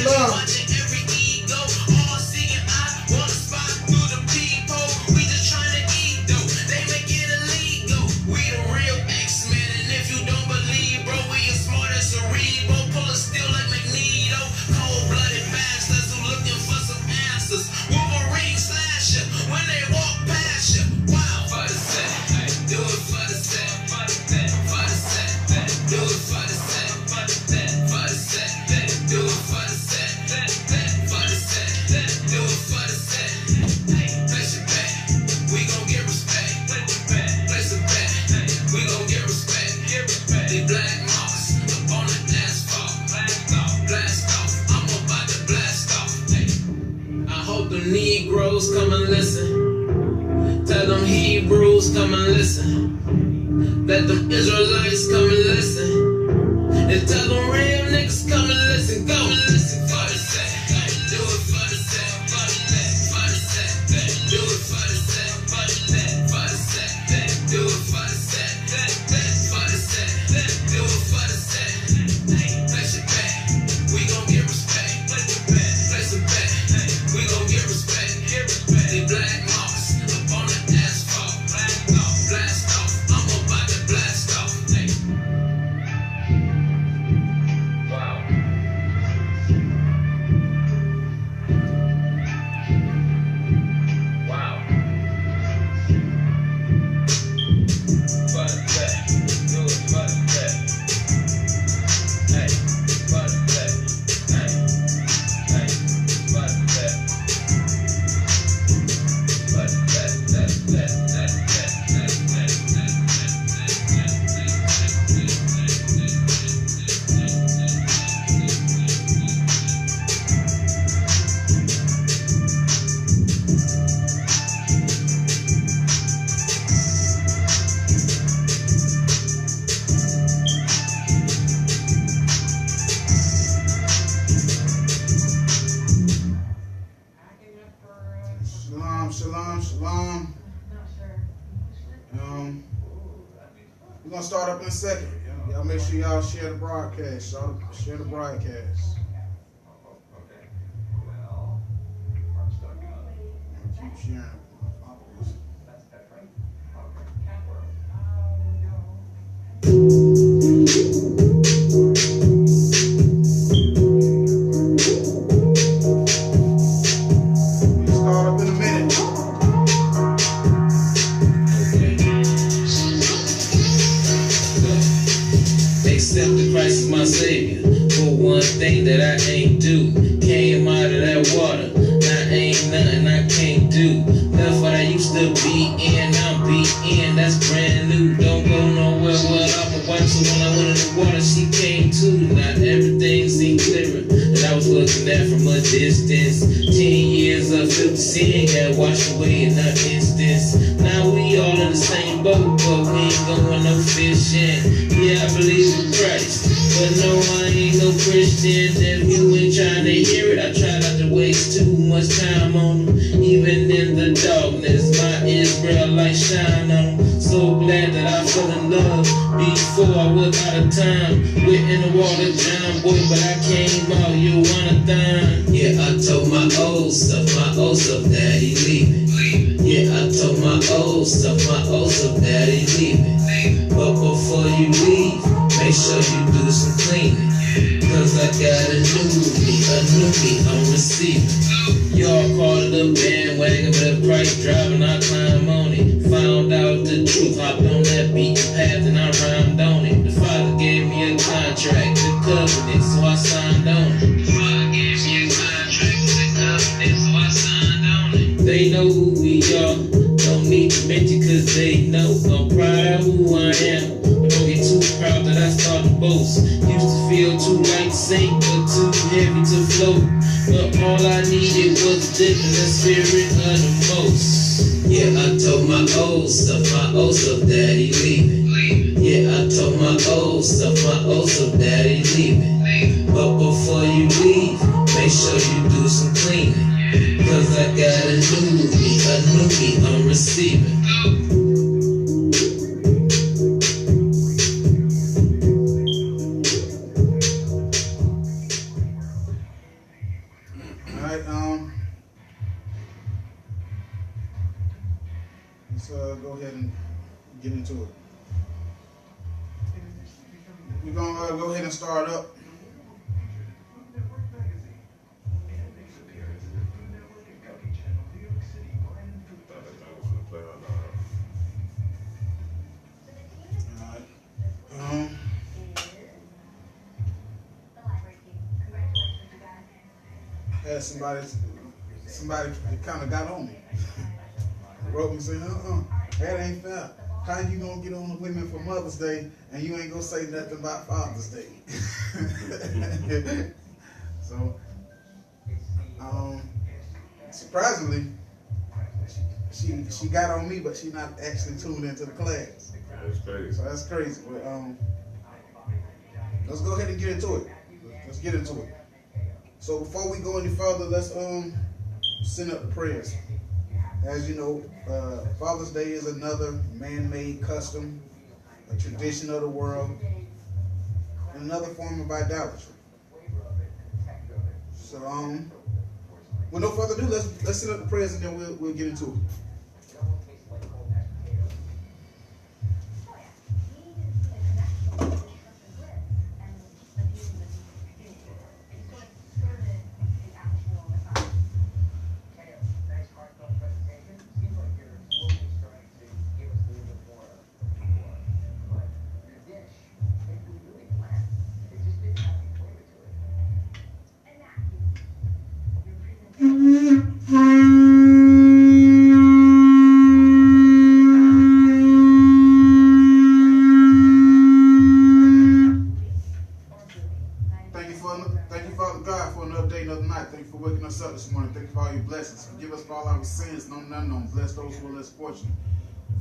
watching every ego. All seeing eye, wanna spot through the peephole. We just trying to eat though. They make it illegal. We the real X-Men, and if you don't believe, bro, we as smart as Cerebro. Pull us still like Magneto. Cold-blooded bastards who looking for some answers. Wolverine slasher when they walk past you. Wow, for the set, do it for the set, for the set, for the set, do it for the set, for the set, for the set, do it for the set, for the set, do it for the set. Place it back, we gon' get respect. Place it back, we gon' get respect. The black marks up on the asphalt. Blast off, I'm about to blast off. I hope the Negroes come and listen. Tell them Hebrews come and listen. Let them Israelites come and listen. And tell them real niggas come and listen. Go and listen for the set. Do it for the set. For the set. For the set. Do it for the set. For the set. For the set. Do it for the set. For the set. Do it for the set. Place it back. We gon' get respect. Place it back. We gon' get respect. The black marks up on the asphalt. Blast off. I'm about to blast off. Wow. Wow. For the set. Do it for the set. Hey, for the set. Hey, hey, for the set. For the Shalom, shalom, shalom. We're gonna start up in a second. Y'all make sure y'all share the broadcast. Share the broadcast. Keep sharing. We'll start up in a minute. Accepted Christ as my savior. For one thing that I ain't do. Came out of that water. Now ain't nothing I can't do. Left what I used to be in. I'm in. That's brand new. Don't go nowhere without my wife. So when I went in the water, she came too. Now everything seemed clearer that I was looking at from a distance. 10 years of filthy sin got washed away in an instance. Now we all in the same boat, but we ain't going no fishing. Yeah, I believe in Christ, but no, I ain't no Christian. If you ain't trying to hear it, I try not to waste too much time on them. Even in the darkness, my Israelite shine on them. So glad that I fell in love before I was out of time. Went in the water, John boy, but I came out, you wanna dime. Yeah, I told my old stuff that he leaving. Yeah, I told my old stuff that he leaving. But before you leave, make sure you do some cleaning. Cause I got a new me I'm receiving. Y'all call it a bandwagon, but a price driving, I climb on it. Found out the truth, hopped on that beaten path and I rhymed on it. The Father gave me a contract, the covenant, so I signed on it. The Father gave me a contract, the covenant, so I signed on it. They know who we are, don't need to mention cause they know. I'm proud of who I am, but don't get too proud that I start to boast. Used to feel too light to sink, but too heavy to float. But all I needed was a dip in the spirit of the most. Yeah, I told my old stuff that he leaving. Yeah, I told my old stuff that he leaving. But before you leave, make sure you do some cleaning. Cause I got a new me I'm receiving. We're going to go ahead and start up. Had somebody kind of got on me. Wrote me saying, that ain't fair. How you gonna get on the women for Mother's Day and you ain't gonna say nothing about Father's Day? So, surprisingly, she got on me, but she not actually tuned into the class. That's crazy. So that's crazy. But, let's go ahead and get into it. Let's get into it. So before we go any further, let's send up the prayers. As you know, Father's Day is another man-made custom, a tradition of the world, and another form of idolatry. So, with no further ado, let's send up the prayers and then we'll get into it. Thank you, Father God, for another day, another night. Thank you for waking us up this morning. Thank you for all your blessings. Forgive us for all our sins, known and unknown. Bless those who are less fortunate.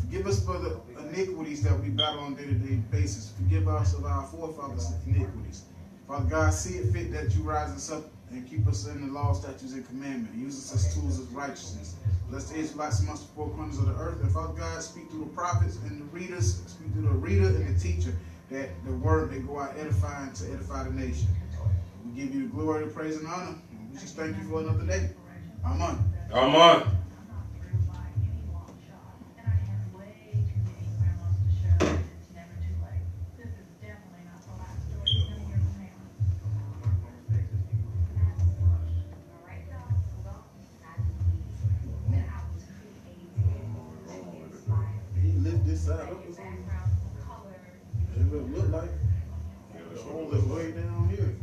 Forgive us for the iniquities that we battle on a day-to-day basis. Forgive us of our forefathers' iniquities. Father God, see it fit that you rise us up and keep us in the law, statutes, and commandments. Use us as tools of righteousness. Bless the Israelites amongst the four corners of the earth. And Father God, speak through the prophets and the readers, speak through the reader and the teacher, that the word may go out edifying to edify the nation. We give you the glory, the praise, and honor. We just thank you for another day. Amen. Amen. Lift this side up or something? It would look like the hole is way down here.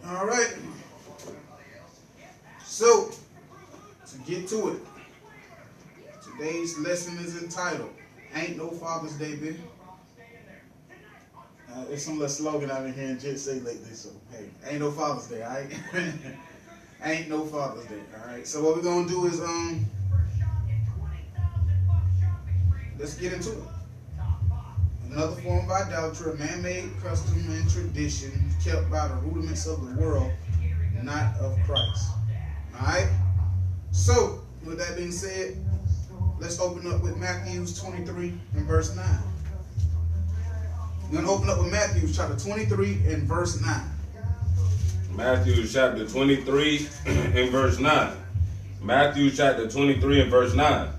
All right. So, to get to it, today's lesson is entitled, Ain't No Father's Day, baby. There's some little slogan I've been hearing Jet say lately, so hey, ain't no Father's Day, all right? Ain't no Father's Day, all right? So what we're going to do is, let's get into it. Another form of idolatry, a man-made custom and tradition kept by the rudiments of the world, not of Christ. All right? So, with that being said, let's open up with Matthew 23 and verse 9. We're going to open up with Matthew chapter 23 and verse 9. Matthew chapter 23 and verse 9. Matthew chapter 23 and verse 9.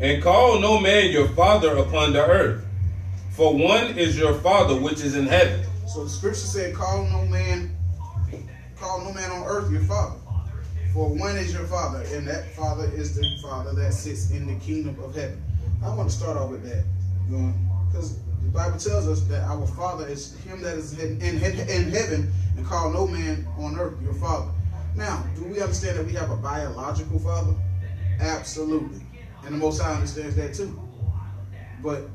And call no man your father upon the earth, for one is your Father which is in heaven. So the scripture said, call no man on earth your father. For one is your Father, and that Father is the Father that sits in the kingdom of heaven. I want to start off with that, because the Bible tells us that our Father is him that is in heaven, and call no man on earth your Father. Now, do we understand that we have a biological father? Absolutely. And the Most High understands that too. But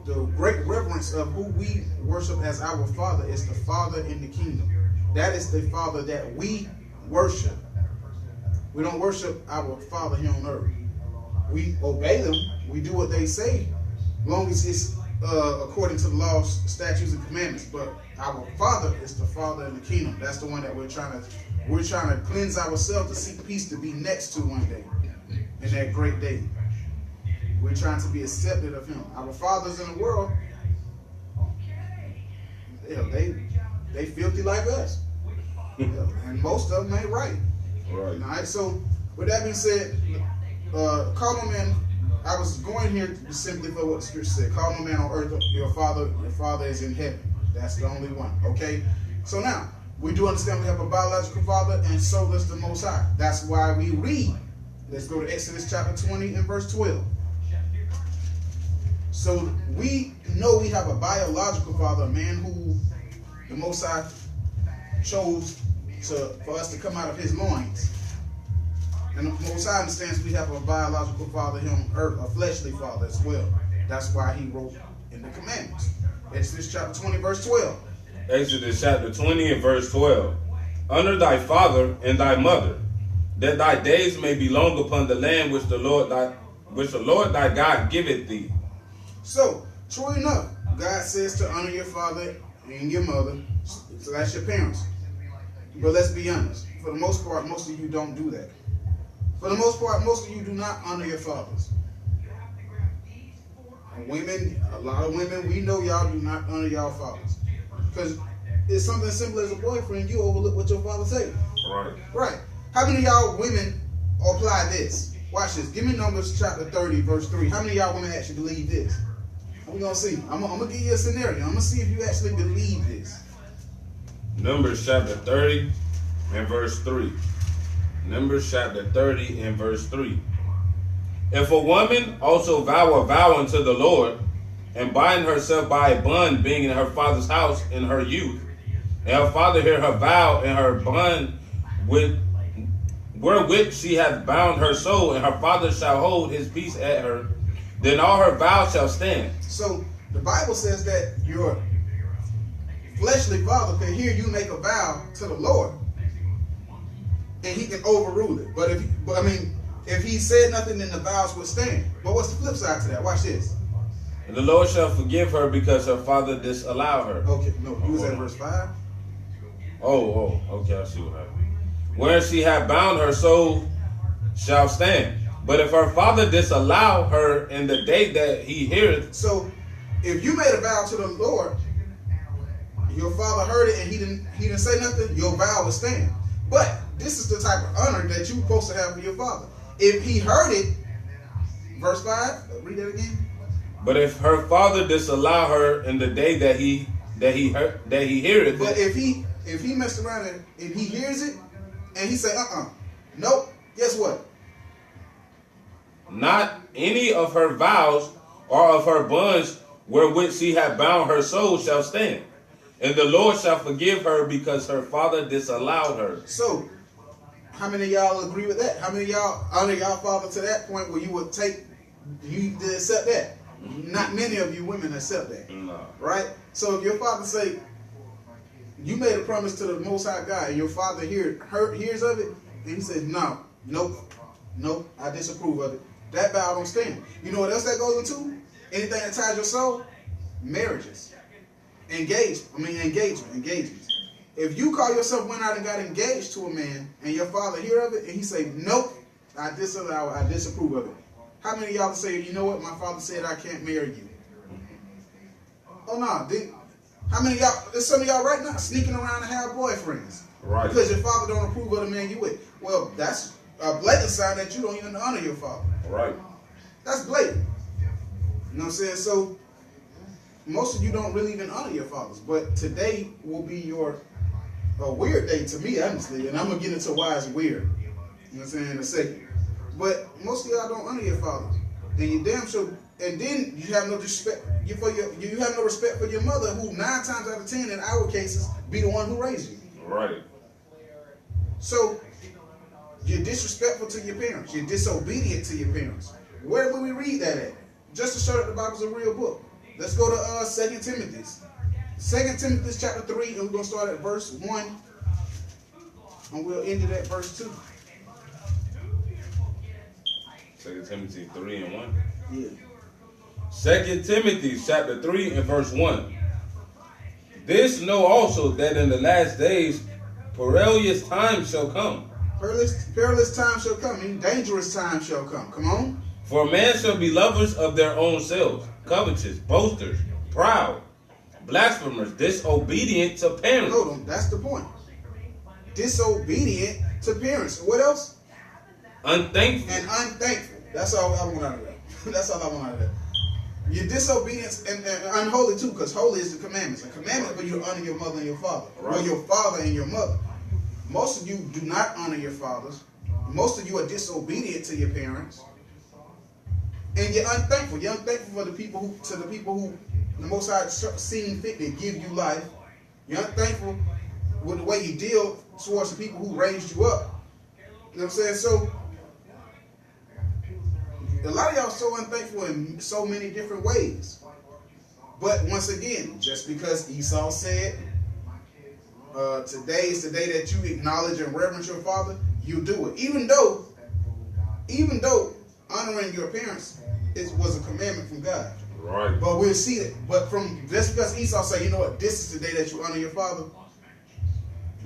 the great reverence of who we worship as our Father is the Father in the kingdom. That is the Father that we worship. We don't worship our Father here on earth. We obey them. We do what they say, as long as it's according to the laws, statutes, and commandments. But our Father is the Father in the kingdom. That's the one that we're trying to cleanse ourselves to seek peace to be next to one day, in that great day. We're trying to be accepted of him. Our fathers in the world, they filthy like us. And most of them ain't right. Right. All right. So with that being said, call no man. I was going here simply for what the scripture said. Call no man on earth your father is in heaven. That's the only one. Okay. So now we do understand we have a biological father, and so does the Most High. That's why we read. Let's go to Exodus chapter 20 and verse 12. So we know we have a biological father, a man who the Most High chose for us to come out of his loins. And the Most High understands we have a biological father here on earth, a fleshly father as well. That's why he wrote in the commandments. Exodus chapter 20, verse 12. Exodus chapter 20 and verse 12. Honor thy father and thy mother, that thy days may be long upon the land which the Lord thy God giveth thee. So, true enough, God says to honor your father and your mother. So that's your parents. But let's be honest. For the most part, most of you don't do that. For the most part, most of you do not honor your fathers. Women, a lot of women, we know y'all do not honor y'all fathers. Because it's something simple as a boyfriend, you overlook what your father say. Right. Right. How many of y'all women apply this? Watch this. Give me Numbers chapter 30, verse 3. How many of y'all women actually believe this? We're going to see. I'm going to give you a scenario. I'm going to see if you actually believe this. Numbers chapter 30 and verse 3. Numbers chapter 30 and verse 3. If a woman also vow a vow unto the Lord, and bind herself by a bond, being in her father's house in her youth, and her father hear her vow and her bond wherewith she hath bound her soul, and her father shall hold his peace at her, then all her vows shall stand. So the Bible says that your fleshly father can hear you make a vow to the Lord, and he can overrule it. But if he said nothing, then the vows would stand. But what's the flip side to that? Watch this. And the Lord shall forgive her because her father disallowed her. Okay, no, you was at verse 5. Okay, I see what happened. Where she hath bound her soul shall stand. But if her father disallow her in the day that he heareth. So if you made a vow to the Lord, your father heard it and he didn't say nothing, your vow would stand. But this is the type of honor that you're supposed to have for your father. If he heard it, verse 5, read that again. But if her father disallow her in the day that he heareth. But if he messed around and he hears it and he say, nope, guess what? Not any of her vows or of her bonds wherewith she hath bound her soul shall stand. And the Lord shall forgive her because her father disallowed her. So, how many of y'all agree with that? How many of y'all honor y'all father to that point where you would accept that? Not many of you women accept that. No. Right? So if your father say, you made a promise to the Most High God, and your father hears of it, and he says, nope, I disapprove of it. That vow don't stand. You know what else that goes into? Anything that ties your soul? Marriages. Engagements. If you call yourself went out and got engaged to a man, and your father hear of it, and he say, nope, I disallow it, I disapprove of it. How many of y'all say, you know what, my father said I can't marry you? Oh no, how many of y'all, there's some of y'all right now sneaking around and have boyfriends. Right. Because your father don't approve of the man you with. Well, that's a blatant sign that you don't even honor your father. Right. That's blatant. You know what I'm saying? So, most of you don't really even honor your fathers. But today will be a weird day to me, honestly. And I'm going to get into why it's weird. You know what I'm saying? In a second. But most of y'all don't honor your fathers. And you damn sure, and then you have no respect. You have no respect for your mother, who 9 times out of 10 in our cases be the one who raised you. Right. So you're disrespectful to your parents. You're disobedient to your parents. Where will we read that at? Just to show that the Bible's a real book. Let's go to 2 Timothy. 2 Timothy chapter 3, and we're going to start at verse 1. And we'll end it at verse 2. 2 Timothy 3 and 1. Yeah. 2 Timothy chapter 3 and verse 1. This know also that in the last days perilous times shall come. Perilous times shall come. Dangerous times shall come. Come on. For man shall be lovers of their own selves, covetous, boasters, proud, blasphemers, disobedient to parents. Hold on, that's the point. Disobedient to parents. What else? Unthankful. And unthankful. That's all I want out of that. That's all I want out of that. You're disobedient and unholy too, because holy is the commandments. A commandment for you to honor your mother and your father, or your father and your mother. Most of you do not honor your fathers. Most of you are disobedient to your parents, and you're unthankful. You're unthankful for the people who the Most High seen fit to give you life. You're unthankful with the way you deal towards the people who raised you up. You know what I'm saying? So a lot of y'all are so unthankful in so many different ways. But once again, just because Esau said, today is the day that you acknowledge and reverence your father, you do it. Even though honoring your parents was a commandment from God. Right. But we'll see it. But just because Esau say, you know what, this is the day that you honor your father,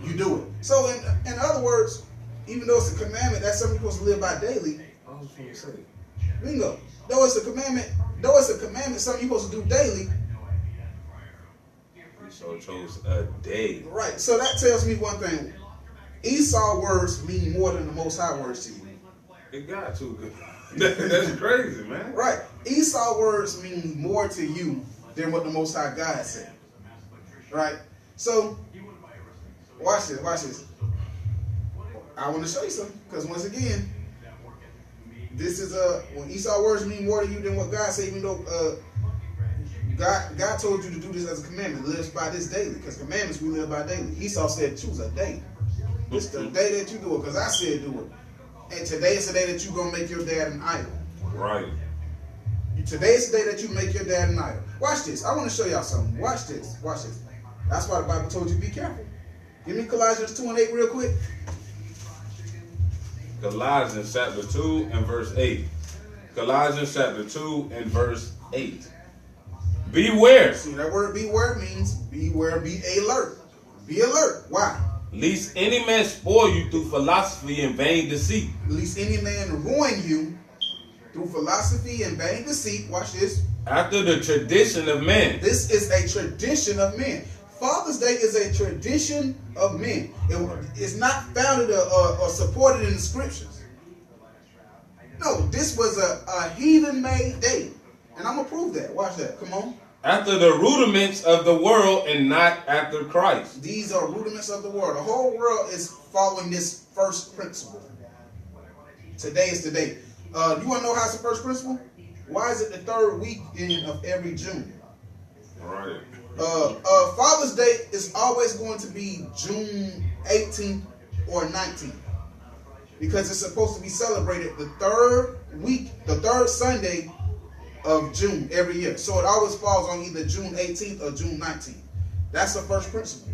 you do it. So in other words, even though it's a commandment, that's something you're supposed to live by daily. I was going to say. Bingo. Though it's a commandment, something you're supposed to do daily. Esau chose a day. Right. So that tells me one thing. Esau words mean more than the Most High words to you. It got too good. That's crazy, man. Right. Esau words mean more to you than what the Most High God said. Right. So watch this. Watch this. I want to show you something, because once again, this is when Esau words mean more to you than what God said, even though God told you to do this as a commandment, live by this daily, because commandments we live by daily. Esau said choose a day. It's the day that you do it, because I said do it. And today is the day that you're going to make your dad an idol. Right. Today is the day that you make your dad an idol. Watch this. I want to show y'all something. Watch this. Watch this. That's why the Bible told you be careful. Give me Colossians 2:8 real quick. Colossians chapter 2 and verse 8. Colossians chapter 2 and verse 8. Beware. See, that word beware means beware, be alert. Be alert. Why? Lest any man spoil you through philosophy and vain deceit. Lest any man ruin you through philosophy and vain deceit. Watch this. After the tradition of men. This is a tradition of men. Father's Day is a tradition of men. It's not founded or supported in the scriptures. No, this was a heathen-made day. And I'm going to prove that. Watch that. Come on. After the rudiments of the world and not after Christ. These are rudiments of the world. The whole world is following this first principle. Today is the day. You want to know how it's the first principle? Why is it the third weekend of every June? Right. Father's Day is always going to be June 18th or 19th. Because it's supposed to be celebrated the third Sunday of June every year. So it always falls on either June 18th or June 19th. That's the first principle,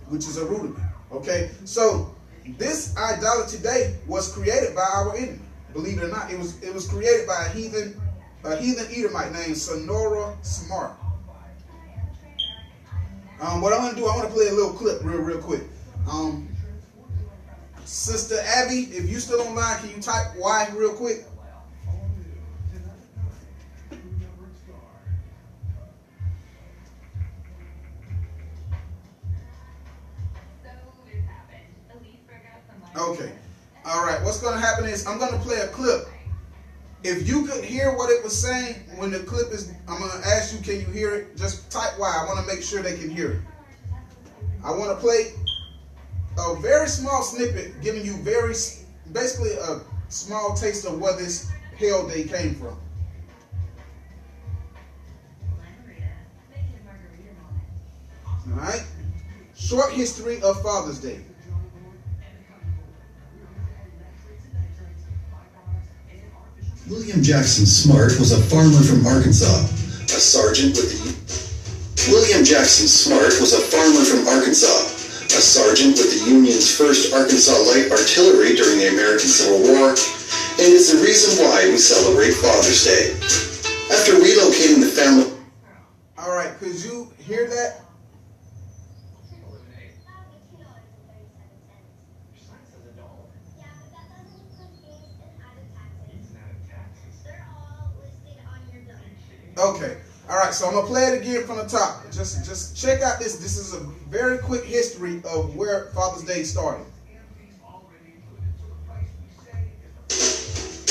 which is a rudiment. Okay? So this idolatry day was created by our enemy. Believe it or not, it was created by a heathen Edomite named Sonora Smart. What I'm going to do, I want to play a little clip real quick. Sister Abby, if you still online, can you type Y real quick? Okay. All right. What's going to happen is I'm going to play a clip. If you could hear what it was saying when the clip is, I'm going to ask you, can you hear it? Just type Y. I want to make sure they can hear it. I want to play a very small snippet giving you basically a small taste of where this hell day came from. All right. Short history of Father's Day. William Jackson Smart was a farmer from Arkansas, a sergeant with the William Jackson Smart was a farmer from Arkansas, a sergeant with the Union's 1st Arkansas Light Artillery during the American Civil War, and is the reason why we celebrate Father's Day. After relocating the family... All right, could you hear that? Okay. All right. So I'm gonna play it again from the top. Just check out this. This is a very quick history of where Father's Day started.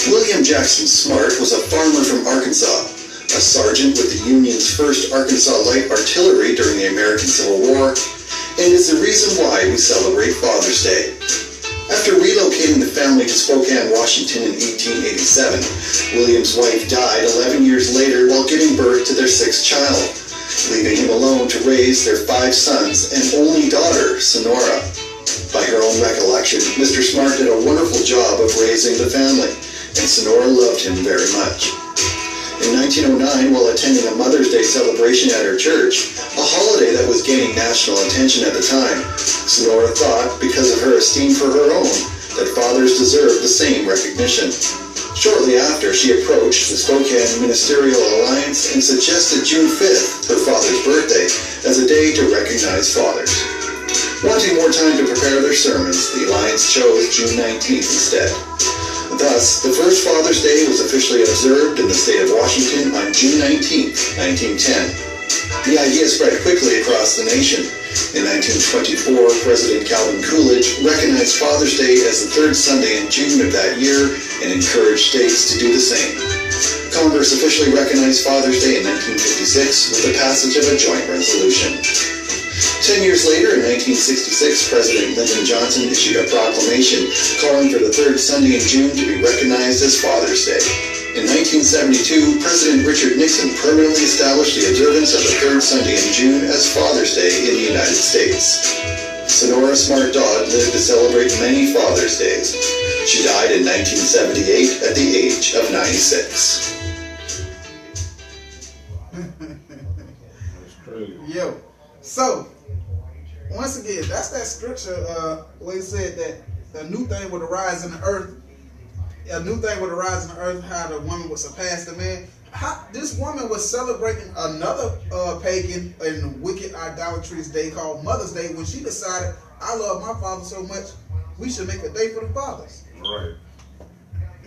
William Jackson Smart was a farmer from Arkansas, a sergeant with the Union's 1st Arkansas Light Artillery during the American Civil War, and is the reason why we celebrate Father's Day. After relocating the family to Spokane, Washington in 1887, William's wife died 11 years later while giving birth to their 6th child, leaving him alone to raise their 5 sons and only daughter, Sonora. By her own recollection, Mr. Smart did a wonderful job of raising the family, and Sonora loved him very much. In 1909, while attending a Mother's Day celebration at her church, a holiday that was gaining national attention at the time, Sonora thought, because of her esteem for her own, that fathers deserved the same recognition. Shortly after, she approached the Spokane Ministerial Alliance and suggested June 5th, her father's birthday, as a day to recognize fathers. Wanting more time to prepare their sermons, the Alliance chose June 19th instead. Thus, the first Father's Day was officially observed in the state of Washington on June 19, 1910. The idea spread quickly across the nation. In 1924, President Calvin Coolidge recognized Father's Day as the 3rd Sunday in June of that year and encouraged states to do the same. Congress officially recognized Father's Day in 1956 with the passage of a joint resolution. 10 years later, in 1966, President Lyndon Johnson issued a proclamation calling for the 3rd Sunday in June to be recognized as Father's Day. In 1972, President Richard Nixon permanently established the observance of the 3rd Sunday in June as Father's Day in the United States. Sonora Smart Dodd lived to celebrate many Father's Days. She died in 1978 at the age of 96. That's crazy. Yo. So, once again, that's that scripture where it said that a new thing would arise in the earth. A new thing would arise in the earth, how the woman would surpass the man. How, this woman was celebrating another pagan and wicked idolatrous day called Mother's Day when she decided, I love my father so much, we should make a day for the fathers. Right.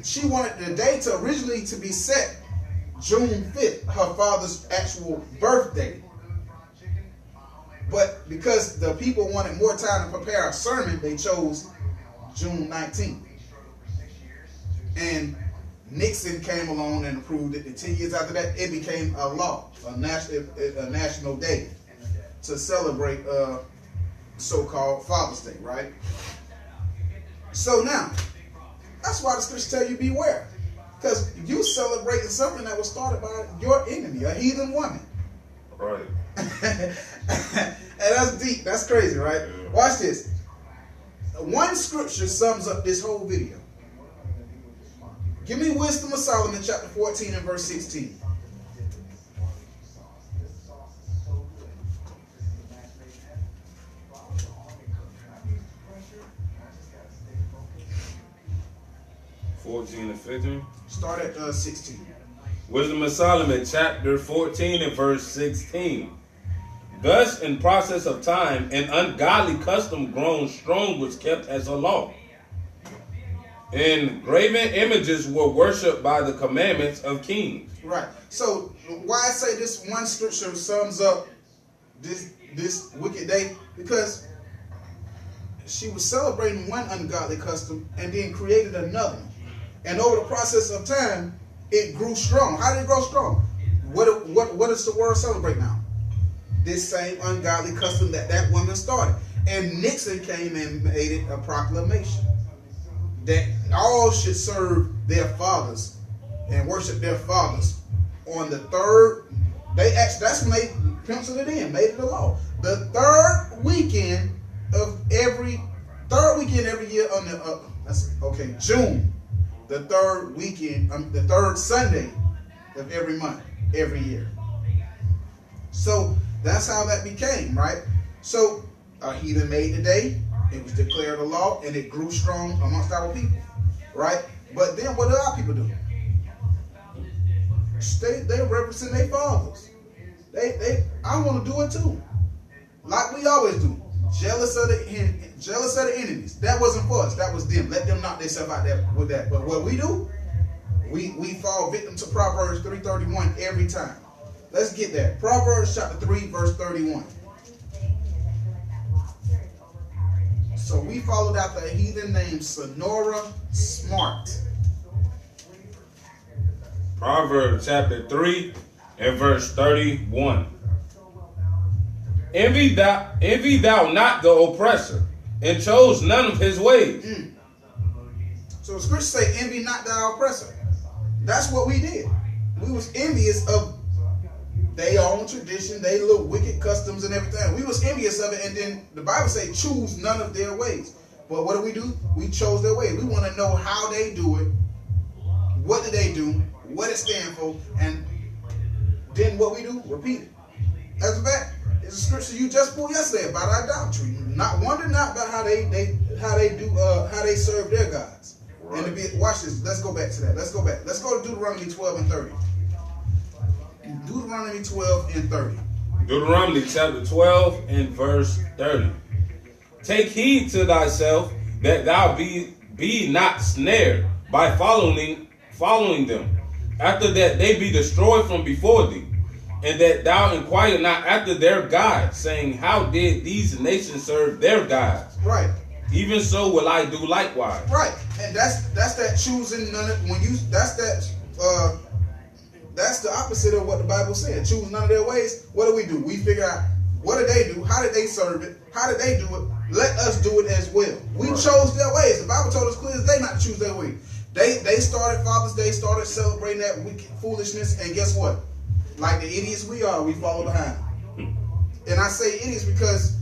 She wanted the day to originally to be set June 5th, her father's actual birthday. But because the people wanted more time to prepare a sermon, they chose June 19th. And Nixon came along and approved it. And 10 years after that, it became a law, a national day to celebrate so-called Father's Day, right? So now, that's why the scriptures tell you beware. Because you celebrating something that was started by your enemy, a heathen woman. Right. And that's deep. That's crazy, right? Yeah. Watch this. One scripture sums up this whole video. Give me Wisdom of Solomon, chapter 14 and verse 16. and 15. Start at 16. Wisdom of Solomon, chapter 14 and verse 16. Thus, in process of time, an ungodly custom grown strong was kept as a law. And graven images were worshipped by the commandments of kings. Right. So, why I say this one scripture sums up this wicked day? Because she was celebrating one ungodly custom and then created another. And over the process of time, it grew strong. How did it grow strong? What does the world celebrate now? This same ungodly custom that woman started. And Nixon came and made it a proclamation that all should serve their fathers and worship their fathers on the 3rd. That's when they penciled it in, made it a law. The 3rd weekend every year on the June. The 3rd weekend, the 3rd Sunday of every month, every year. So that's how that became, right? So a heathen made the day, it was declared a law, and it grew strong amongst our people, right? But then what do our people do? They represent their fathers. I want to do it too, like we always do. Jealous of the enemies. That wasn't for us. That was them. Let them knock themselves out there with that. But what we do, We fall victim to Proverbs 3:31 every time. Let's get that. Proverbs chapter 3, verse 31. So we followed after a heathen named Sonora Smart. Proverbs chapter 3 and verse 31. Envy thou not the oppressor, and chose none of his ways. So the scriptures say, envy not thy oppressor. That's what we did. We was envious of their own tradition, their little wicked customs and everything. We was envious of it, and then the Bible say, choose none of their ways. But what do? We chose their ways. We want to know how they do it, what do they do, what it stands for, and then what we do, repeat it. As a fact, it's a scripture you just pulled yesterday about idolatry. Wonder not about how they serve their gods. Right. And watch this. Let's go back to that. Let's go back. Let's go to Deuteronomy 12 and 30. Deuteronomy 12 and 30. Deuteronomy chapter 12 and verse 30. Take heed to thyself that thou be not snared by following them, after that they be destroyed from before thee, and that thou inquire not after their gods, saying, how did these nations serve their gods? Right. Even so will I do likewise. Right. And that's that choosing none of, that's the opposite of what the Bible said. Choose none of their ways. What do? We figure out what did they do? How did they serve it? How did they do it? Let us do it as well. We chose their ways. The Bible told us clear as day not to choose their way. They started Father's Day, started celebrating that wicked foolishness, and guess what? Like the idiots we are, we follow behind. And I say idiots because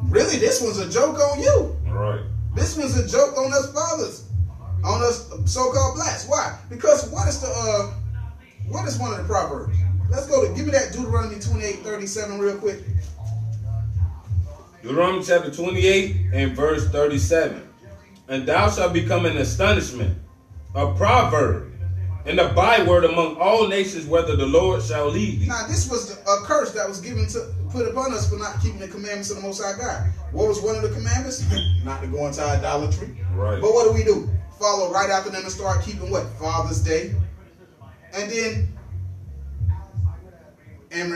really this one's a joke on you. Right. This one's a joke on us fathers, on us so-called blacks. Why? Because what is one of the proverbs? Let's go to give me that Deuteronomy 28:37 real quick. Deuteronomy chapter 28 and verse 37. And thou shalt become an astonishment, a proverb, and a byword among all nations, whether the Lord shall lead thee. Now this was a curse that was put upon us for not keeping the commandments of the Most High God. What was one of the commandments? Not to go into idolatry. Right. But what do? Follow right after them and start keeping what? Father's Day. And then, and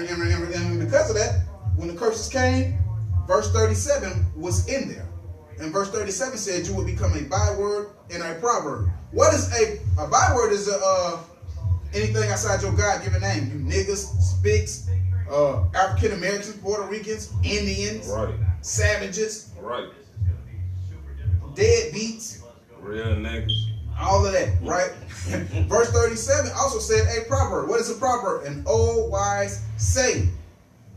because of that, when the curses came, verse 37 was in there. And verse 37 said you would become a byword and a proverb. What is a byword? Is anything outside your God-given name. You niggas, spics, African Americans, Puerto Ricans, Indians, right, savages, right, deadbeats, real niggas, all of that, right? Verse 37 also said a proverb. What is a proverb? An old wise saying.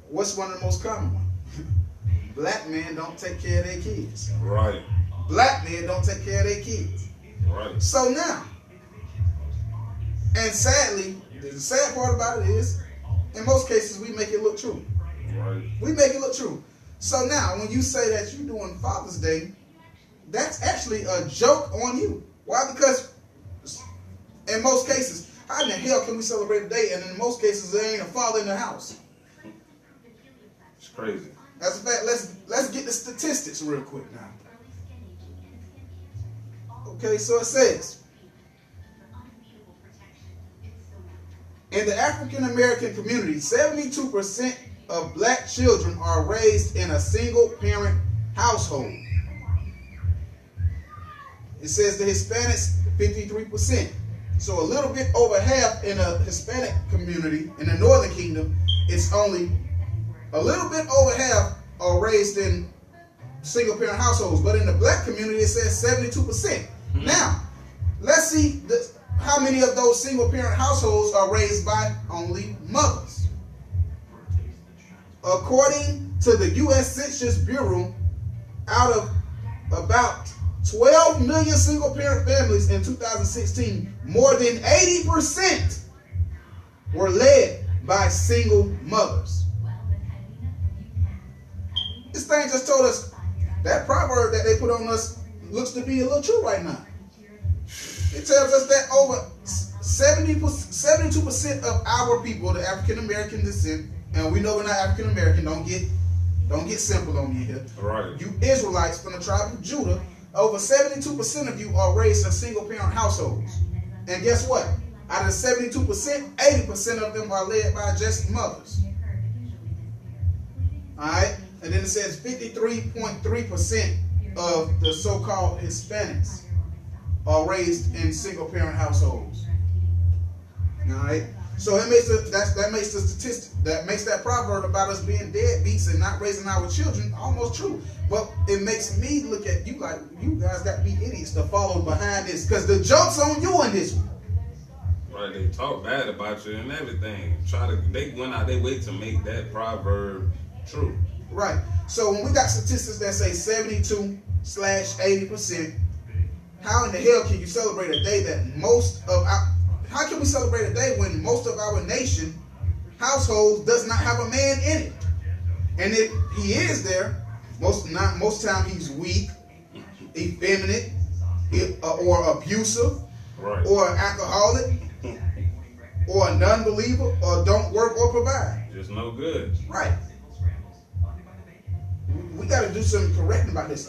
What's one of the most common ones? Black men don't take care of their kids. Right. Black men don't take care of their kids. Right. So now, and sadly, the sad part about it is, in most cases, we make it look true. Right. We make it look true. So now, when you say that you're doing Father's Day, that's actually a joke on you. Why? Because in most cases, how in the hell can we celebrate a day, and in most cases, there ain't a father in the house? It's crazy. As a fact, let's get the statistics real quick now. Okay, so it says, in the African American community, 72% of black children are raised in a single parent household. It says the Hispanics, 53%. So a little bit over half in a Hispanic community in the Northern Kingdom, it's only a little bit over half are raised in single parent households. But in the black community, it says 72%. Mm-hmm. Now, let's see how many of those single parent households are raised by only mothers. According to the U.S. Census Bureau, out of about 12 million single parent families in 2016, more than 80% were led by single mothers. This thing just told us that proverb that they put on us looks to be a little true right now. It tells us that over 72% of our people, the African American descent, and we know we're not African American. Don't get simple on me here. Right. You Israelites from the tribe of Judah, over 72% of you are raised in single parent households. And guess what? Out of the 72%, 80% of them are led by just mothers. Alright? And then it says 53.3% of the so-called Hispanics are raised in single-parent households. Alright? So that makes the statistic, that makes that proverb about us being deadbeats and not raising our children almost true. But it makes me look at you like, you guys got to be idiots to follow behind this, because the joke's on you in this one. Right, they talk bad about you and everything. They went out their way to make that true. Right. So when we got statistics that say 72/80%, how in the hell can you celebrate a day that how can we celebrate a day when most of our nation households does not have a man in it? And if he is there, most time he's weak, effeminate, or abusive, right, or alcoholic, or a non-believer, or don't work or provide. Just no good. Right. We got to do something correcting about this.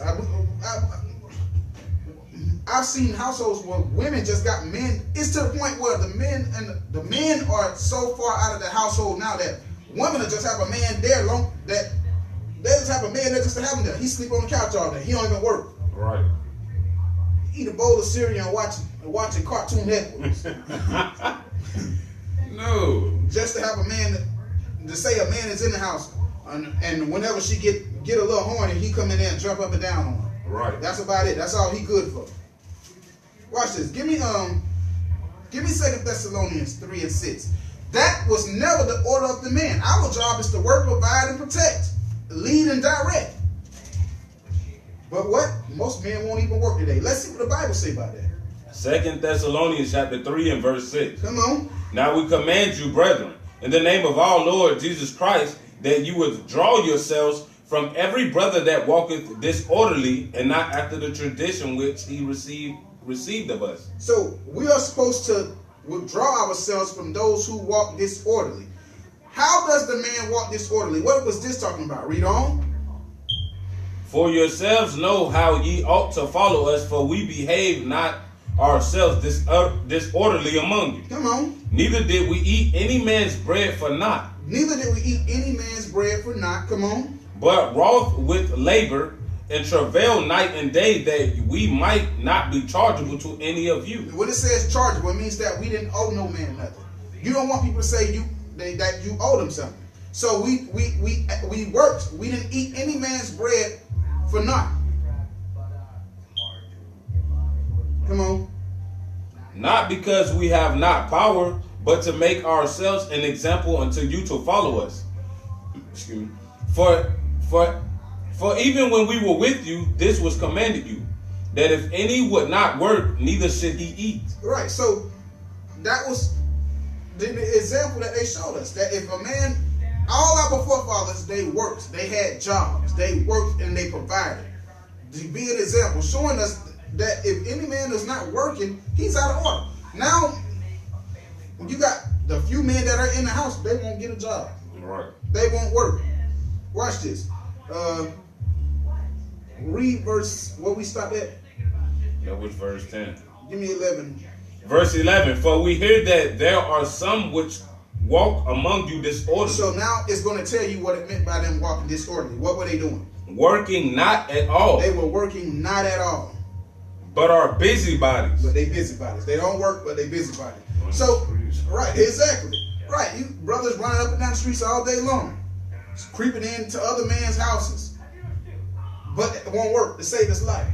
I've seen households where women just got men. It's to the point where the men are so far out of the household now that women will just have a man there that they just have a man there just to have him there. He sleep on the couch all day. He don't even work. Right. Eat a bowl of cereal and watching Cartoon Networks. No. Just to have a man to say a man is in the house, and whenever she get a little horny, he come in there and jump up and down on her. Right. That's about it. That's all he good for. Watch this. Give me 2 Thessalonians 3:6. That was never the order of the man. Our job is to work, provide, and protect, lead, and direct. But what? Most men won't even work today. Let's see what the Bible say about that. 2 Thessalonians chapter 3 and verse 6. Come on. Now we command you, brethren, in the name of our Lord Jesus Christ, that you withdraw yourselves from every brother that walketh disorderly, and not after the tradition which he received of us. So we are supposed to withdraw ourselves from those who walk disorderly. How does the man walk disorderly? What was this talking about? Read on. For yourselves know how ye ought to follow us, for we behave not ourselves disorderly among you. Come on. Neither did we eat any man's bread for naught. Neither did we eat any man's bread for naught. Come on. But wrought with labor and travail night and day, that we might not be chargeable to any of you. When it says chargeable, it means that we didn't owe no man nothing. You don't want people to say that you owe them something. So we worked. We didn't eat any man's bread for naught. Come on. Not because we have not power, but to make ourselves an example unto you to follow us. Excuse me. For even when we were with you, this was commanded you, that if any would not work, neither should he eat. Right. So that was the example that they showed us. That if a man, all our forefathers, they worked. They had jobs. They worked and they provided. To be an example, showing us that if any man is not working, he's out of order. Now, you got the few men that are in the house, they won't get a job. Right. They won't work. Watch this. Read verse, what we stopped at? That was verse 10. Give me 11. Verse 11. For we hear that there are some which walk among you disorderly. So now it's going to tell you what it meant by them walking disorderly. What were they doing? Working not at all. They were working not at all. But are busybodies. But they busybodies. They don't work, but they busybodies. So, right, exactly. Right, you brothers running up and down the streets all day long, creeping into other men's houses, but it won't work to save his life.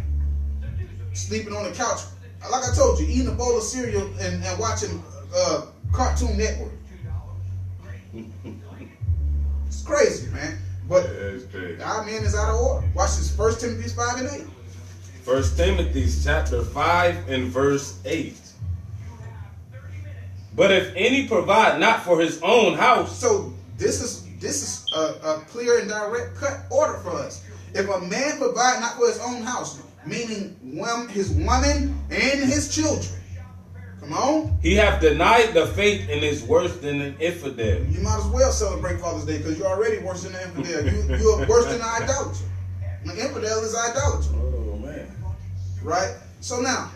Sleeping on the couch, like I told you, eating a bowl of cereal and watching Cartoon Network. It's crazy, man. But our man is out of order. Watch this, 1 Timothy 5 and 8. 1 Timothy chapter 5 and verse 8. But if any provide not for his own house. So this is a clear and direct cut order for us. If a man provide not for his own house, meaning his woman and his children, come on, he have denied the faith and is worse than an infidel. You might as well celebrate Father's Day because you're already worse than an infidel. You're worse than an idolater. An infidel is idolater. Oh man. Right? So now,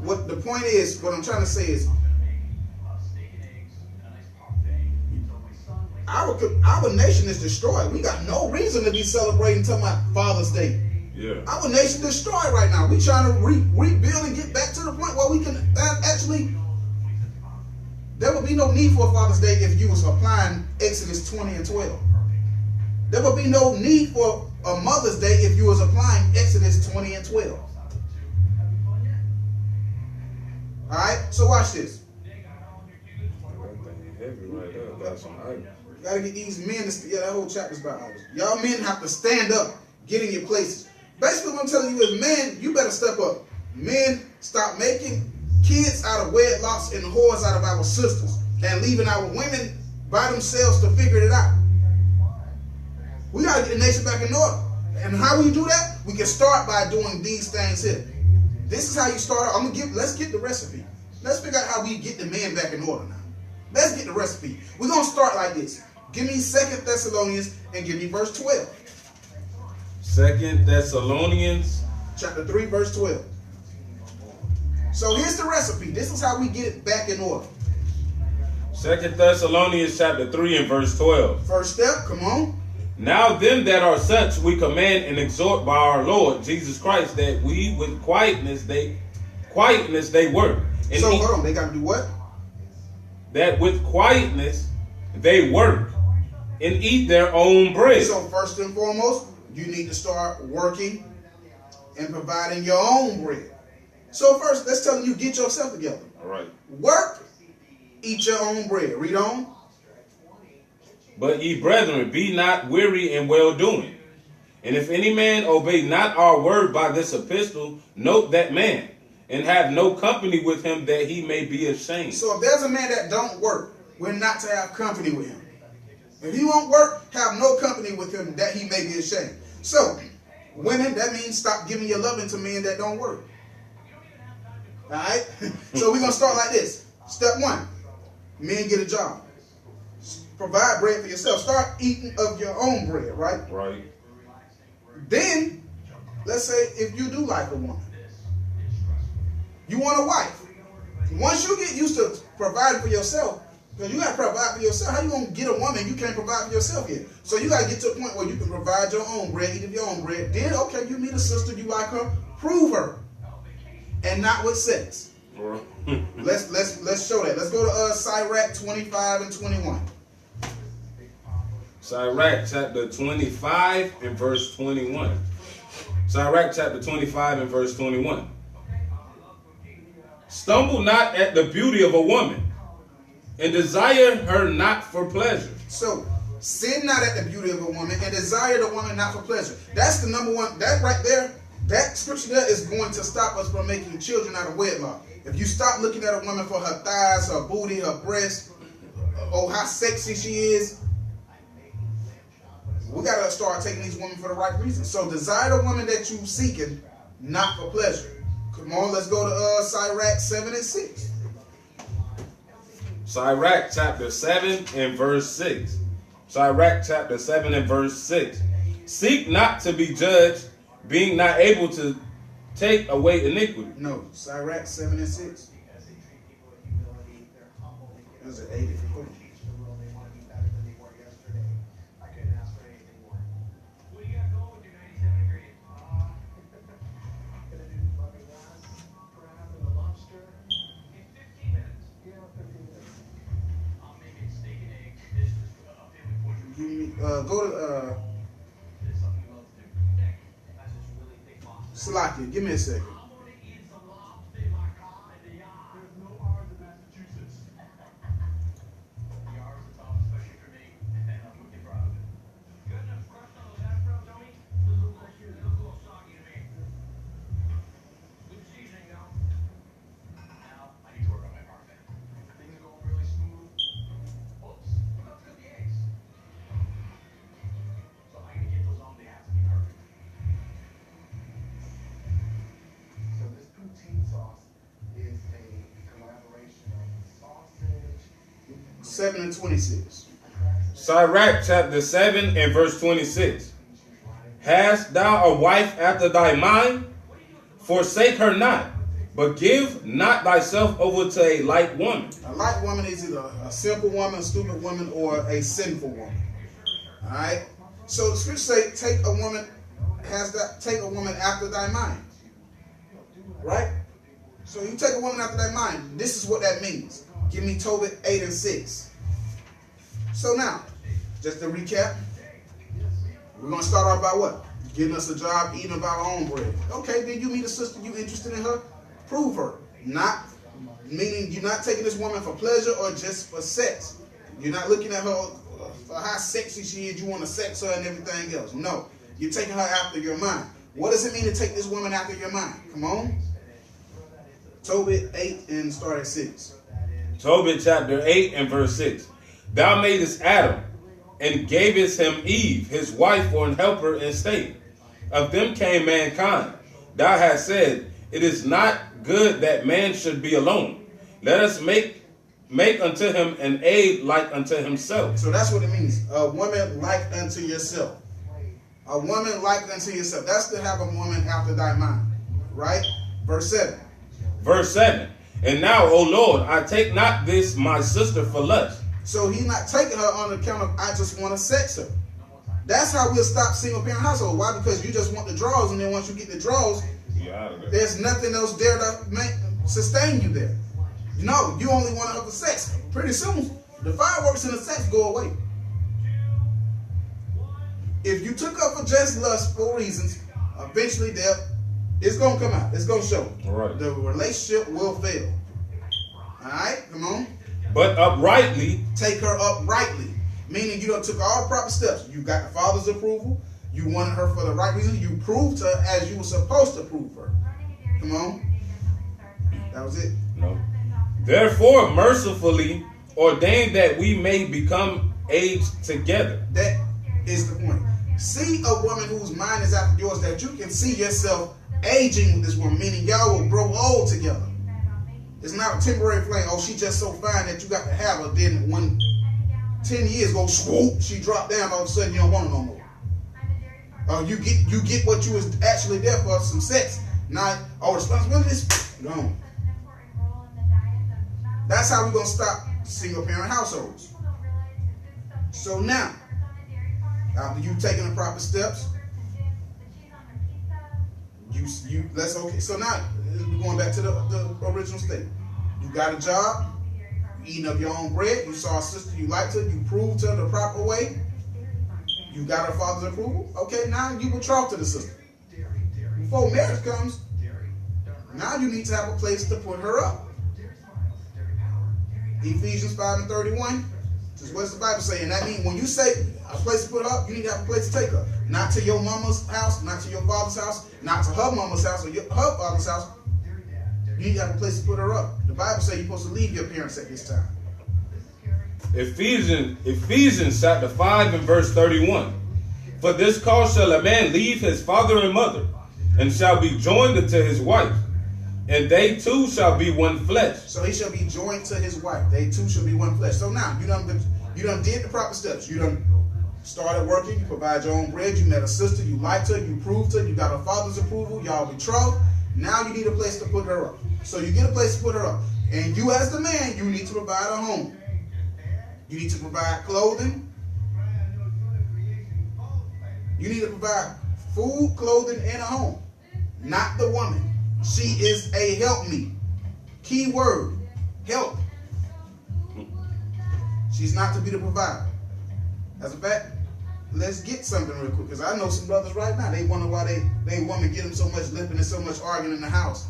what the point is, what I'm trying to say is, our nation is destroyed. We got no reason to be celebrating till my Father's Day. Yeah. Our nation destroyed right now. We trying to rebuild and get back to the point where we can actually. There would be no need for a Father's Day if you was applying Exodus 20 and 12. There would be no need for a Mother's Day if you was applying Exodus 20 and 12. All right. So watch this. Heavy right there. Got some iron. Gotta get these men to, yeah, that whole chapter's about idols. Y'all men have to stand up, get in your places. Basically what I'm telling you is, men, you better step up. Men, stop making kids out of wedlocks and whores out of our sisters and leaving our women by themselves to figure it out. We gotta get the nation back in order. And how we do that? We can start by doing these things here. This is how you start. Let's get the recipe. Let's figure out how we get the men back in order now. Let's get the recipe. We're gonna start like this. Give me 2 Thessalonians and give me verse 12. 2 Thessalonians Chapter 3, verse 12. So here's the recipe. This is how we get it back in order. 2 Thessalonians chapter 3 and verse 12. First step, come on. Now them that are such we command and exhort by our Lord Jesus Christ, that we with quietness they work. And so hold on, they got to do what? That with quietness they work and eat their own bread. So first and foremost, you need to start working and providing your own bread. So first, that's telling you, get yourself together. All right. Work, eat your own bread. Read on. But ye brethren, be not weary in well-doing. And if any man obey not our word by this epistle, note that man, and have no company with him, that he may be ashamed. So if there's a man that don't work, we're not to have company with him. If he won't work, have no company with him, that he may be ashamed. So, women, that means stop giving your loving to men that don't work. All right? So we're going to start like this. Step 1, men get a job. Provide bread for yourself. Start eating of your own bread, right? Right. Then, let's say if you do like a woman, you want a wife. Once you get used to providing for yourself, because you got to provide for yourself. How you going to get a woman you can't provide for yourself yet? So you got to get to a point where you can provide your own bread, eat of your own bread. Then, okay, you meet a sister, you like her, prove her. And not with sex. Let's show that. Let's go to Sirach 25 and 21. Sirach chapter 25 and verse 21. Sirach chapter 25 and verse 21. Stumble not at the beauty of a woman, and desire her not for pleasure. So, sin not at the beauty of a woman, and desire the woman not for pleasure. That's the number one. That right there, that scripture there is going to stop us from making children out of wedlock. If you stop looking at a woman for her thighs, her booty, her breasts, oh, how sexy she is, we got to start taking these women for the right reasons. So desire the woman that you seeking, not for pleasure. Come on, let's go to Sirach 7 and 6. Sirach chapter 7 and verse 6. Sirach chapter 7 and verse 6. Seek not to be judged, being not able to take away iniquity. No, Sirach 7 and 6. That's an 80. Go to Salakia. Give me a second. Is a collaboration of sausage. 7 and 26. Sirach chapter 7 and verse 26. Hast thou a wife after thy mind? Forsake her not, But give not thyself over to a light woman. A light woman is either a simple woman, a stupid woman, or a sinful woman. All right. So the scripture say, take a woman after thy mind. Right. So you take a woman after thy mind. This is what that means. Give me Tobit 8 and 6. So now, just to recap, we're gonna start off by what? Getting us a job, eating of our own bread. Okay, then you meet a sister, you interested in her, prove her. Not meaning you're not taking this woman for pleasure or just for sex. You're not looking at her for how sexy she is, you want to sex her and everything else. No, you're taking her after your mind. What does it mean to take this woman after your mind? Come on. Tobit 8 and start at 6. Tobit chapter 8 and verse 6. Thou madest Adam, and gavest him Eve, his wife, for an helper in state. Of them came mankind. Thou hast said, it is not good that man should be alone. Let us make unto him an aid like unto himself. So that's what it means. A woman like unto yourself. A woman like unto yourself. That's to have a woman after thy mind. Right? Verse 7. Verse 7. And now, O Lord, I take not this my sister for lust. So he's not taking her on account of I just want to sex her. That's how we'll stop single parent household. Why? Because you just want the draws, and then once you get the draws, there's nothing else there to sustain you there. No, you only want her for sex. Pretty soon, the fireworks and the sex go away. If you took her for just lust for reasons, eventually it's going to come out. It's going to show. All right. The relationship will fail. All right? Come on. But uprightly. Take her uprightly. Meaning you done took all proper steps. You got the Father's approval. You wanted her for the right reason. You proved her as you were supposed to prove her. Come on. That was it. No. Therefore, mercifully ordained that we may become aged together. That is the point. See a woman whose mind is after yours, that you can see yourself aging with this woman, meaning y'all will grow old together. It's not a temporary flame. Oh, she just so fine that you got to have her. Then when 10 years go swoop, she dropped down, all of a sudden you don't want her no more. You get what you was actually there for, some sex. Now, responsibility is gone. That's how we're going to stop single parent households. So now, after you've taken the proper steps, okay. So now we're going back to the original state. You got a job, you eating up your own bread, you saw a sister, you liked her, you proved her the proper way, you got her father's approval. Okay, now you betrothed to the sister. Before marriage comes, now you need to have a place to put her up. Ephesians 5 and 31. What's the Bible saying? That means when you say a place to put her up, you need to have a place to take her. Not to your mama's house, not to your father's house, not to her mama's house or her father's house. You need to have a place to put her up. The Bible says you're supposed to leave your parents at this time. Ephesians chapter 5 and verse 31. For this cause shall a man leave his father and mother, and shall be joined unto his wife, and they two shall be one flesh. So he shall be joined to his wife. They two shall be one flesh. So now you done did the proper steps. You done started working. You provide your own bread. You met a sister. You liked her. You proved her. You got her father's approval. Y'all betrothed. Now you need a place to put her up. So you get a place to put her up. And you as the man, you need to provide a home. You need to provide clothing. You need to provide food, clothing, and a home. Not the woman. She is a helpmeet. Key word, help. She's not to be the provider. As a fact, let's get something real quick, because I know some brothers right now, they wonder why they woman get them so much lipping and so much arguing in the house.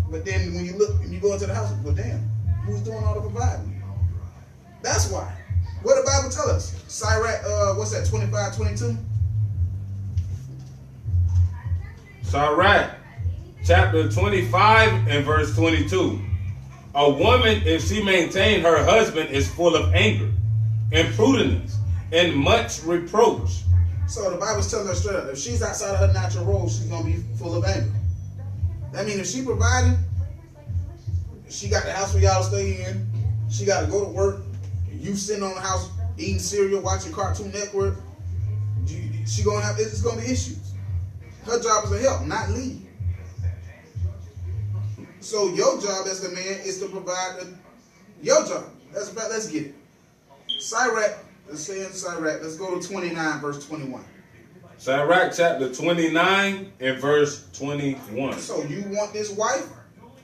But then when you look and you go into the house, well, damn, who's doing all the providing? That's why. What the Bible tell us? Sirach, what's that, 25:22? Sirach, chapter 25 and verse 22. A woman, if she maintain her husband, is full of anger, imprudence, and much reproach. So the Bible's telling her straight up, if she's outside of her natural role, she's going to be full of anger. That means if she providing, she got the house for y'all to stay in, she got to go to work, you sitting on the house eating cereal, watching Cartoon Network, it's going to be issues. Her job is to help, not lead. So your job as the man is to provide your job. That's about. Let's get it. Sirach. Let's say in Sirach. Let's go to 29 verse 21. Sirach chapter 29 and verse 21. So you want this wife?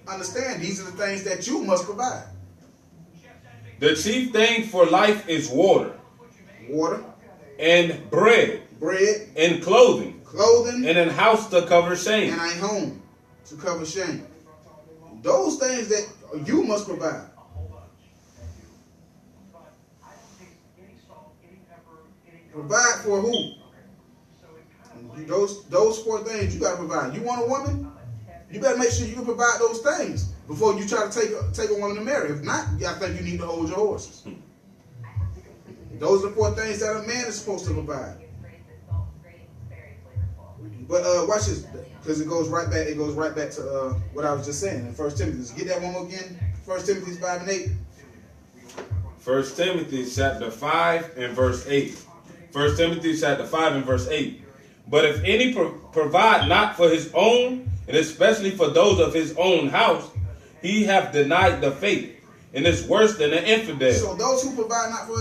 Understand, these are the things that you must provide. The chief thing for life is water, Water, and bread, bread, and clothing, clothing, and a house to cover shame. and a home to cover shame. Those things that you must provide. Provide for who? Those four things you got to provide. You want a woman? You better make sure you can provide those things before you try to take a woman to marry. If not, I think you need to hold your horses. Those are the four things that a man is supposed to provide. But watch this, because it goes right back. It goes right back to what I was just saying in 1 Timothy. Let's get that one more again. 1 Timothy 5 and 8. 1 Timothy chapter 5 and verse 8. 1 Timothy chapter 5 and verse 8. But if any provide not for his own, and especially for those of his own house, he hath denied the faith, and is worse than an infidel. So those who provide not for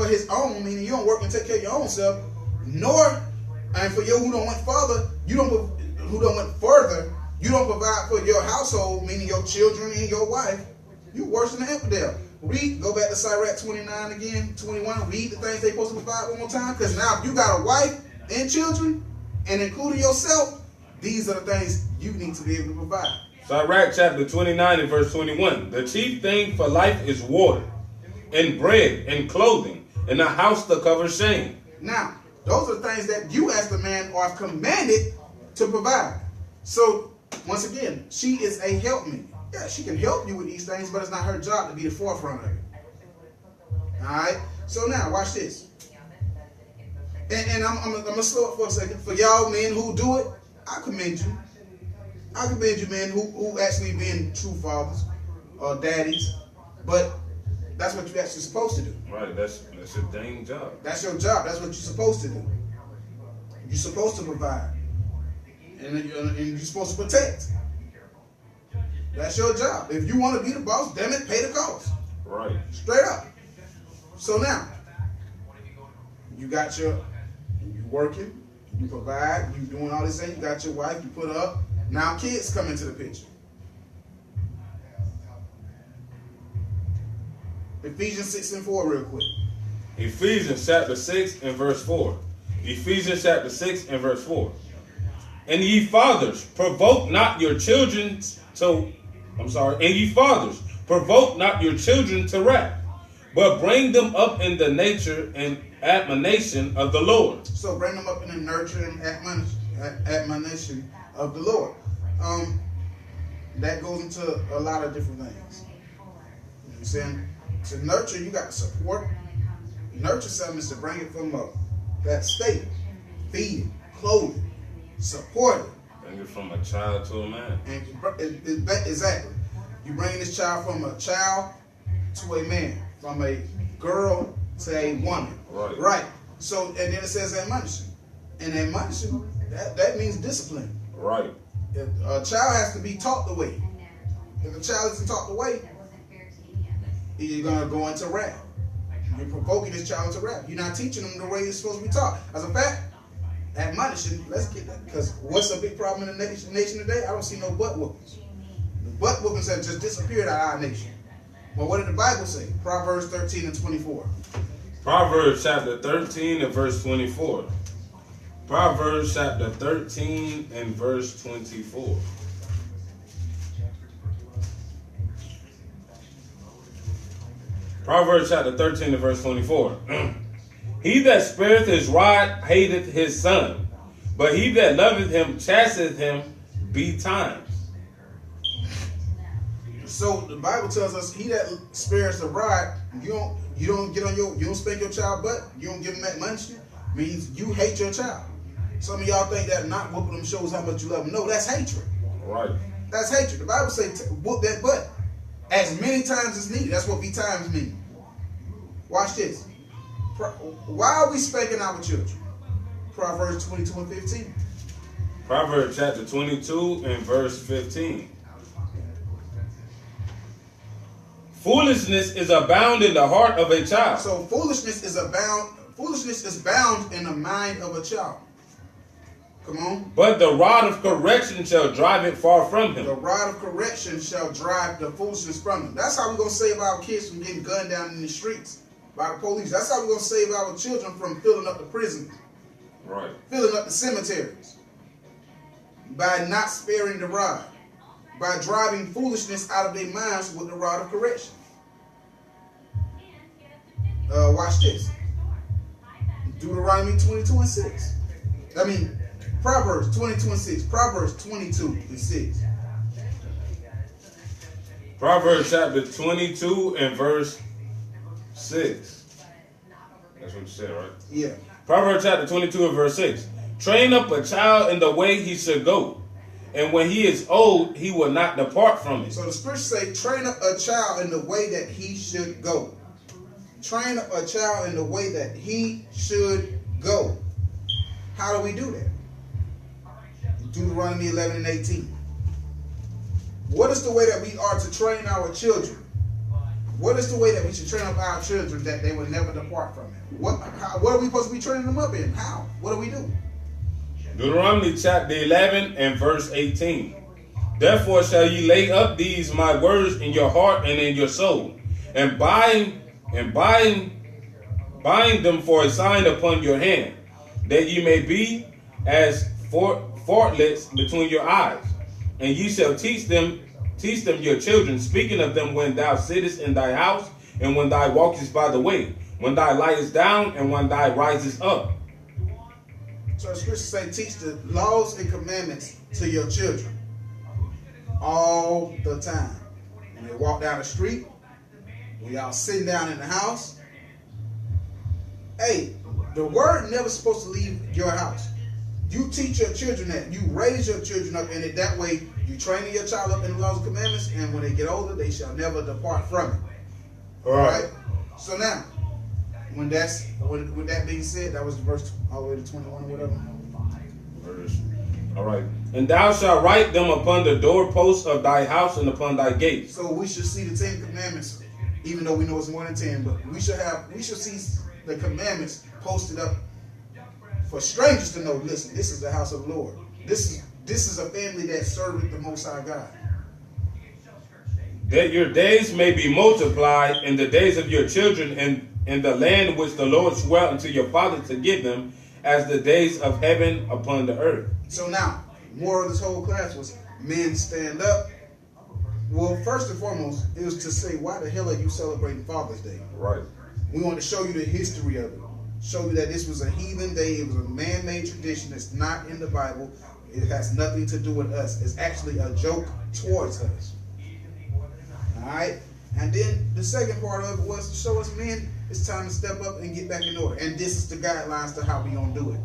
his own, meaning you don't work and take care of your own self, nor and for you who don't went further, you don't provide for your household, meaning your children and your wife. You worse than an infidel. Go back to Sirach 29 again, 21. Read the things they supposed to provide one more time, because now if you got a wife and children, and including yourself, these are the things you need to be able to provide. Sirach chapter 29 and verse 21. The chief thing for life is water, and bread, and clothing, and a house to cover shame. Now, those are the things that you as the man are commanded to provide. So, once again, she is a helpmeet. Yeah, she can help you with these things, but it's not her job to be the forefront of it. Alright? So now, watch this. And I'm going to slow it for a second. For y'all men who do it, I commend you. I commend you, men who actually being true fathers or daddies. But that's what you're actually supposed to do. Right, that's your dang job. That's your job. That's what you're supposed to do. You're supposed to provide. And you're supposed to protect. That's your job. If you want to be the boss, damn it, pay the cost. Right. Straight up. So now, you working, you provide, you doing all this things, you got your wife, you put her up. Now kids come into the picture. Ephesians 6 and 4 real quick. Ephesians chapter 6 and verse 4. Ephesians chapter 6 and verse 4. And ye fathers, provoke not your children to wrath, but bring them up in the nature and admonition of the Lord. So bring them up in the nurture and admonition of the Lord. That goes into a lot of different things. You know what I'm saying? To nurture, you got to support. Nurture something is to bring it from that state. Feed it, clothe it, support it. Bring it from a child to a man. And exactly. You bring this child from a child to a man, from a girl to a woman. Right. So, and then it says admonition. And admonition, that means discipline. Right. If a child has to be taught the way. If a child isn't taught the way, you're going to go into wrath. You're provoking this child into wrath. You're not teaching them the way it's supposed to be taught. As a fact, admonition, let's get that. Because what's a big problem in the nation today? I don't see no butt whoopings. The butt whoopings have just disappeared out of our nation. But what did the Bible say? Proverbs 13 and 24. Proverbs chapter 13 and verse 24. Proverbs chapter 13 and verse 24. Proverbs chapter 13 and verse 24. He that spareth his rod hateth his son, but he that loveth him chasteth him betimes. So the Bible tells us, he that spares the rod, you don't spank your child butt, you don't give him that munchkin, means you hate your child. Some of y'all think that not whooping them shows how much you love them. No, that's hatred. Right. That's hatred. The Bible says whoop that butt as many times as needed. That's what betimes mean. Watch this. Why are we spanking our children? Proverbs 22 and 15. Proverbs chapter 22 and verse 15. Foolishness is abound in the heart of a child. So foolishness is bound in the mind of a child. Come on. But the rod of correction shall drive it far from him. The rod of correction shall drive the foolishness from him. That's how we're going to save our kids from getting gunned down in the streets by the police. That's how we're going to save our children from filling up the prisons. Right. Filling up the cemeteries. By not sparing the rod. By driving foolishness out of their minds with the rod of correction. Watch this. Deuteronomy 22:6. I mean, Proverbs 22:6. Proverbs 22:6. Proverbs chapter 22 and verse 6. That's what you said, right? Yeah. Proverbs chapter 22 and verse 6. Train up a child in the way he should go, and when he is old, he will not depart from it. So the scriptures say, train up a child in the way that he should go. Train up a child in the way that he should go. How do we do that? Deuteronomy 11:18. What is the way that we are to train our children? What is the way that we should train up our children that they will never depart from it? What are we supposed to be training them up in? How? What do we do? Deuteronomy chapter 11 and verse 18. Therefore shall ye lay up these my words in your heart and in your soul, and bind them for a sign upon your hand, that ye may be as fortlets between your eyes. And ye shall teach them your children, speaking of them when thou sittest in thy house, and when thou walkest by the way, when thou liest down, and when thou risest up. So the scriptures say, teach the laws and commandments to your children all the time. When they walk down the street, when y'all sitting down in the house. Hey, the word never supposed to leave your house. You teach your children that. You raise your children up in it. That way, you training your child up in the laws and commandments, and when they get older, they shall never depart from it. All right? So now, with that being said, that was verse all the way to 21 or whatever. All right. And thou shalt write them upon the doorposts of thy house and upon thy gates. So we should see the 10 commandments, even though we know it's more than 10, but we should see the commandments posted up for strangers to know, listen, this is the house of the Lord. This is a family that serveth the Most High God. That your days may be multiplied in the days of your children and in the land which the Lord swore unto your fathers to give them, as the days of heaven upon the earth. So now, more of this whole class was men stand up. Well, first and foremost, it was to say, why the hell are you celebrating Father's Day? Right. We want to show you the history of it. Show you that this was a heathen day. It was a man-made tradition that's not in the Bible. It has nothing to do with us. It's actually a joke towards us. All right? And then the second part of it was to show us, men, it's time to step up and get back in order. And this is the guidelines to how we're going to do it.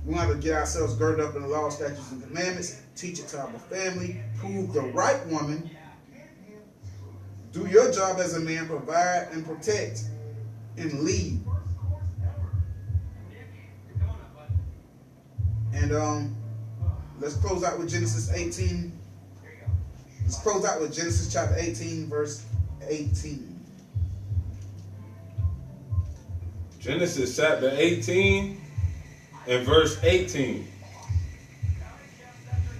We want to get ourselves girded up in the law, statutes, and commandments, teach it to our family, prove the right woman, do your job as a man, provide and protect, and lead. And let's close out with Genesis 18. Let's close out with Genesis chapter 18, verse 18. Genesis chapter 18 and verse 18.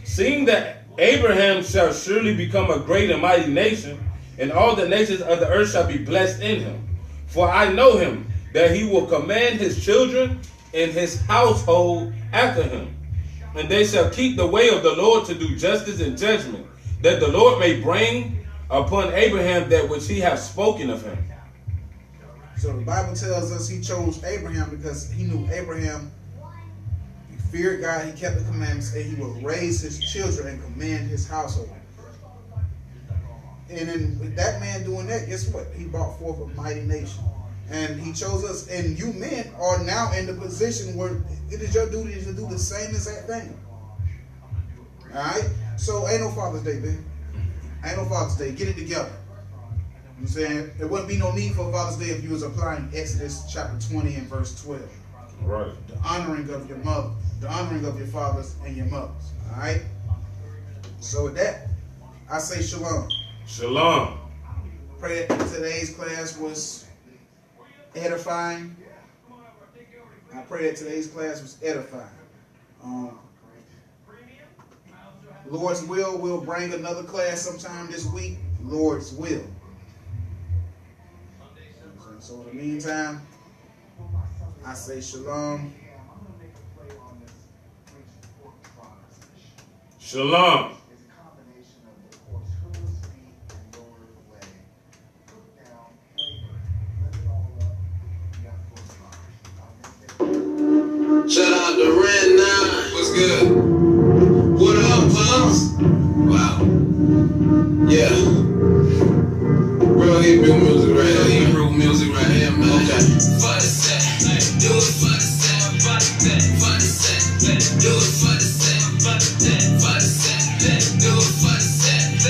Seeing that Abraham shall surely become a great and mighty nation, and all the nations of the earth shall be blessed in him. For I know him, that he will command his children and his household after him. And they shall keep the way of the Lord to do justice and judgment, that the Lord may bring upon Abraham that which he hath spoken of him. So the Bible tells us he chose Abraham because he knew Abraham, he feared God, he kept the commandments, and he would raise his children and command his household. And then with that man doing that, guess what? He brought forth a mighty nation. And he chose us, and you men are now in the position where it is your duty to do the same exact thing. Alright? So ain't no Father's Day, man. Ain't no Father's Day. Get it together. You know what I'm saying? There wouldn't be no need for Father's Day if you was applying Exodus chapter 20 and verse 12. Right. The honoring of your mother, the honoring of your fathers and your mothers. Alright? So with that, I say shalom. Shalom. pray that today's class was edifying. I pray that today's class was edifying. Lord's will, we'll bring another class sometime this week. Lord's will. So in the meantime, I say shalom. Shalom. Shout out to Ren 9. What's good? What up, Pops? Wow. Yeah. Real Hebrew music right here. Hebrew music right here, man. Okay. For the set. Do it for the set. For the set. Do it for the set. For the set. Do it for the set.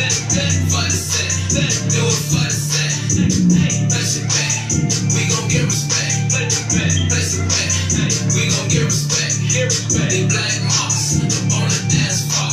For the set. Do it for the set. Place it back. We gon' get respect. Place it back. We gon' get respect. They black moss on the dance floor.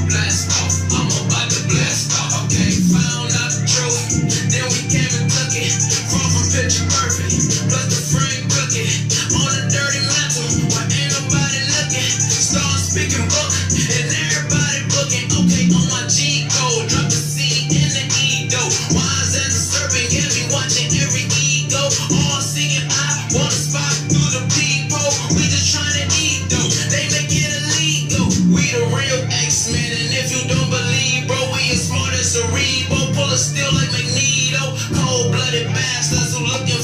Blast off. I'm about to blast off. Okay, found out the truth. Then we came and took it. From picture perfect. Plus the frame crooked. On a dirty mantle where ain't nobody looking. Start speaking book and everybody booking. Okay, on my G code. Drop the C in the E though. Wise as a serpent. Get me watching every ego. All singing I wanna spot through the people. We just trying to eat though. They make it illegal. We the real X-Men. And if you don't believe, bro, we as smart as Cerebro. Pull a steel like Magneto. Cold-blooded bastards who looking